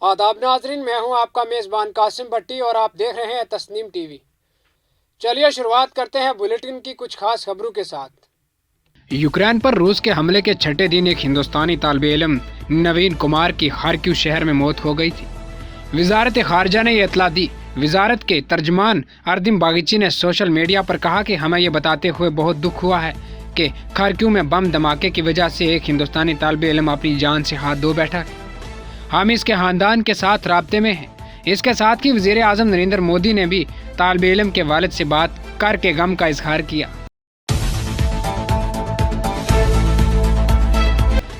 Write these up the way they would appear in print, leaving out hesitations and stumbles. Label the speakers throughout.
Speaker 1: आदाब नाजरीन, मैं हूं आपका मेज़बान कासिम भट्टी और आप देख रहे हैं तस्नीम टीवी। चलिए शुरुआत करते हैं बुलेटिन की कुछ खास खबरों के साथ। यूक्रेन पर रूस के हमले के छठे दिन एक हिंदुस्तानी तालिबे इल्म नवीन कुमार की खार्किव शहर में मौत हो गई थी। वजारत खारजा ने यह इतला दी। वजारत के तर्जमान अर्दिम बागीची ने सोशल मीडिया पर कहा कि हमें यह बताते हुए बहुत दुख हुआ है कि खार्किव में बम धमाके की वजह से एक हिंदुस्तानी तालिबे इल्म अपनी जान से हाथ धो बैठा है। हम इसके खानदान के साथ राब्ते में हैं। इसके साथ ही वज़ीर आज़म नरेंद्र मोदी ने भी तालिबे इल्म के वालिद से बात करके गम का इजहार किया।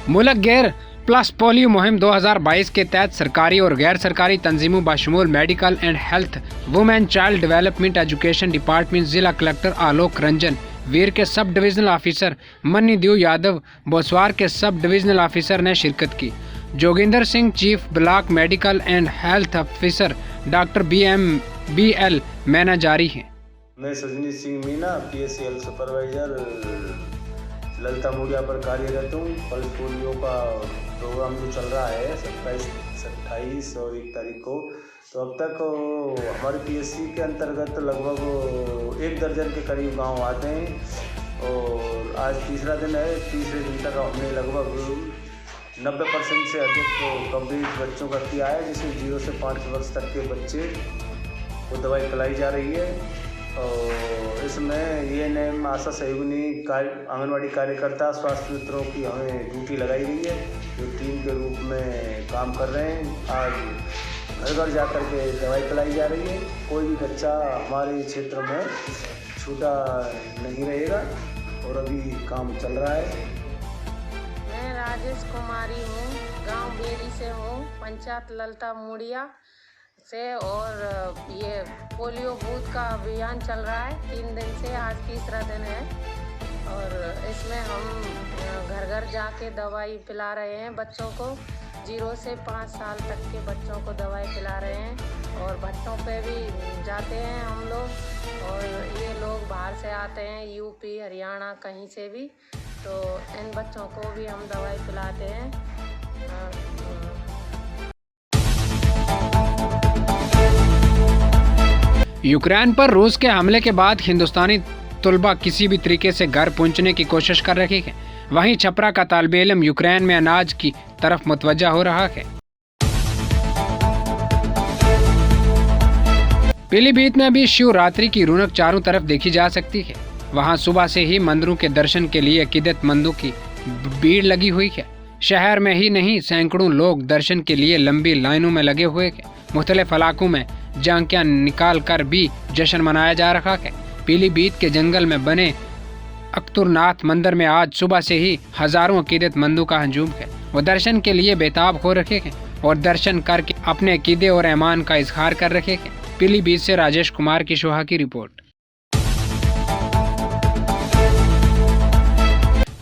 Speaker 1: मुल्क गैर प्लस पोलियो मुहिम 2022 के तहत सरकारी और गैर सरकारी तंजीमों बशमूल medical and health, women child development education department, जिला कलेक्टर आलोक रंजन, वीर के sub divisional officer Mannidev Yadav, Boswar के सब डिविजनल ऑफिसर ने शिरकत की। Joginder Singh chief block medical and health officer, doctor BL Maina जारी हैं।
Speaker 2: मैं Sajni Singh Meena, PSC health supervisor Lalita Mudiya पर कार्यरत हूँ। पल्स पोलियो का प्रोग्राम जो चल रहा है 27 और 1 तारीख को, तो अब तक हमारे PSC के अंतर्गत लगभग 1 दर्जन के करीब गांव आते हैं और आज तीसरा दिन है। तीसरे दिन तक हमने लगभग 90% से अधिक कवरेज बच्चों का किया है, जिसमें 0 से 5 वर्ष तक के बच्चे को दवाई पिलाई जा रही है। और इसमें ANM, आशा सहयोगिनी, आंगनवाड़ी कार्यकर्ता, स्वास्थ्य मित्रों की हमें ड्यूटी लगाई गई है, जो टीम के रूप में काम कर रहे हैं। आज घर घर जा कर के दवाई पिलाई जा रही है। कोई भी बच्चा हमारे क्षेत्र में छूटा नहीं रहेगा और अभी काम चल रहा है।
Speaker 3: मैं राजेश कुमारी हूँ, गांव बेरी से हूँ, पंचायत ललिता मुड़िया से। और ये पोलियो बूथ का अभियान चल रहा है 3 दिन से, आज तीसरा दिन है। और इसमें हम घर घर जाके दवाई पिला रहे हैं बच्चों को। 0 से 5 साल तक के बच्चों को दवाई पिला रहे हैं और भट्टों पे भी जाते हैं हम लोग। और ये लोग बाहर से आते हैं, UP, हरियाणा, कहीं से भी, तो इन बच्चों को भी हम दवाई पिलाते हैं।
Speaker 1: यूक्रेन पर रूस के हमले के बाद हिंदुस्तानी तलबा किसी भी तरीके से घर पहुंचने की कोशिश कर रहे हैं। वहीं छपरा का तालिबे इल्म यूक्रेन में अनाज की तरफ मुतवज्जा हो रहा है। पीलीभीत में भी शिवरात्रि की रौनक चारों तरफ देखी जा सकती है। वहां सुबह से ही मंदिरों के दर्शन के लिए अकीदतमंदों की भीड़ लगी हुई है। शहर में ही नहीं, सैकड़ों लोग दर्शन के लिए लंबी लाइनों में लगे हुए हैं। मुख्तलिफ इलाकों में झांकियां निकाल कर भी जश्न मनाया जा रहा है। पीलीभीत के जंगल में बने अख्तुरनाथ मंदिर में आज सुबह से ही हजारों अकीदतमंदों का हजूम है। वो दर्शन के लिए बेताब हो रखे हैं और दर्शन करके अपने अकीदे और ईमान का इजहार कर रखे हैं। पीलीभीत से राजेश कुमार की शोहा की रिपोर्ट।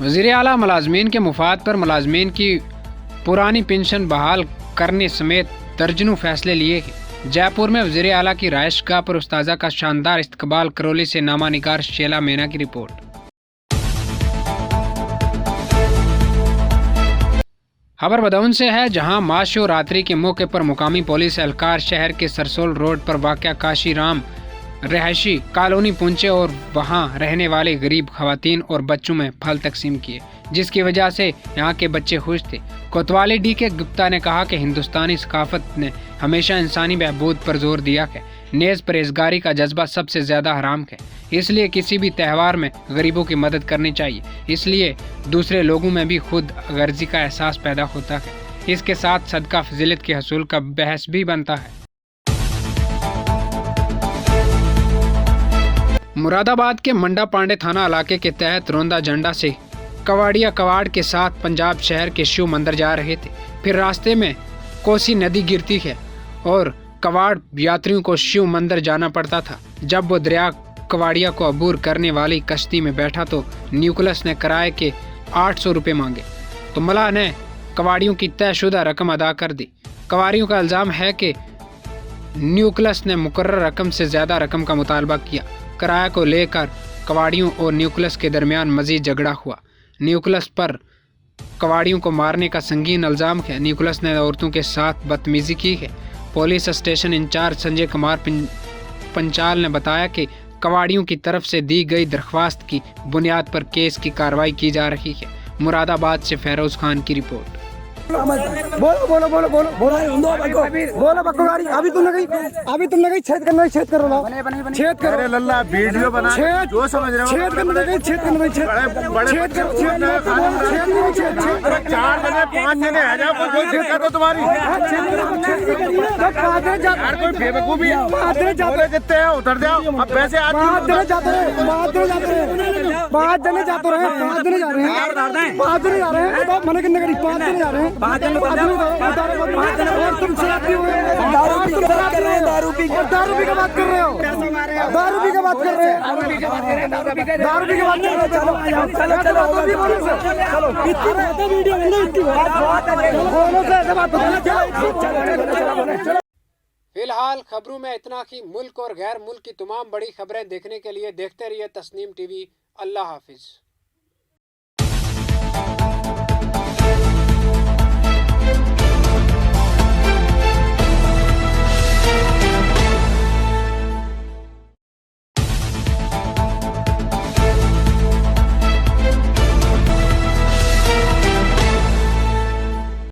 Speaker 1: वज़ीर आला मुलाजमीन के मुफाद पर मुलाजमीन की पुरानी पेंशन बहाल करने समेत दर्जनों फैसले लिए हैं। जयपुर में वज़ीर आला की राइशगाह पर उस्ताजा का शानदार इस्तकबाल। करौली से नामा निगार शेला मेना की रिपोर्ट। खबर बदौन से है, जहां महाशिवरात्रि के मौके पर मुकामी पुलिस एहलकार शहर के सरसोल रोड पर वाक़या काशी राम रिहायशी कॉलोनी पहुंचे और वहां रहने वाले गरीब खवातीन और बच्चों में फल तकसीम किए, जिसकी वजह से यहां के बच्चे खुश थे। कोतवाली DK गुप्ता ने कहा कि हिंदुस्तानी सकाफत ने हमेशा इंसानी बहबूद पर जोर दिया है। नेज़ परहेजगारी का जज्बा सबसे ज़्यादा हराम है, इसलिए किसी भी त्यौहार में गरीबों की मदद करनी चाहिए। इसलिए दूसरे लोगों में भी खुद गर्जी का एहसास पैदा होता है। इसके साथ सदका फजीलत के हसूल का बहस भी बनता है। मुरादाबाद के मंडा पांडे थाना इलाके के तहत रोंदा झंडा से कवाड़िया कवाड़ के साथ पंजाब शहर के शिव मंदिर जा रहे थे। फिर रास्ते में कोसी नदी गिरती है और कवाड़ यात्रियों को शिव मंदिर जाना पड़ता था। जब वो दरिया कवाड़िया को अबूर करने वाली कश्ती में बैठा तो न्यूक्लियस ने किराए के 800 रुपये मांगे, तो मल्लाह ने कवाड़ियों की तयशुदा रकम अदा कर दी। कवाड़ियों का इल्ज़ाम है कि न्यूक्लियस ने मुकर्रर रकम से ज़्यादा रकम का मुतालबा किया। किराए को लेकर कवाड़ियों और न्यूक्लियस के दरमियान मजीद झगड़ा हुआ। न्यूक्लियस पर कवाड़ियों को मारने का संगीन इल्जाम है। निकोलस ने औरतों के साथ बदतमीजी की है। Police station incharge Sanjay Kumar Panchal ने बताया कि कवाड़ियों की तरफ से दी गई दरख्वास्त की बुनियाद पर केस की कार्रवाई की जा रही है। मुरादाबाद से फेरोज खान की रिपोर्ट।
Speaker 4: बोलो बकवाड़ी। अभी तुमने कहीं छेद करना, छेद करो ना, छेद करो लल्ला, वीडियो बना, जो समझ रहे हो, छेद करना कहीं, छेद करना, छेद करो, 4 जने 5 जने आ जाओ, कोई दिक्कत है तुम्हारी? कोई बेवकूफी जितने हैं उतर जाओ। अब वैसे आज 5 जने जाते रहे, 5 जने जा रहे हैं, 5 जने जा रहे हैं, मैंने कितने करी, 5 जने जा रहे हैं, 5 जने और तुम शराब पी हुए हैं, दारू पी के बात कर रहे हो, दारू पी के बात कर रहे हो, दारू पी के बात कर रहे हैं, दारू पी के बात कर रहे हो। चलो चलो इतनी बात है, वीडियो में इतनी बात।
Speaker 1: फिलहाल खबरों में इतना ही। मुल्क और गैर मुल्क की तमाम बड़ी खबरें देखने के लिए देखते रहिए तस्नीम टीवी। अल्लाह हाफिज।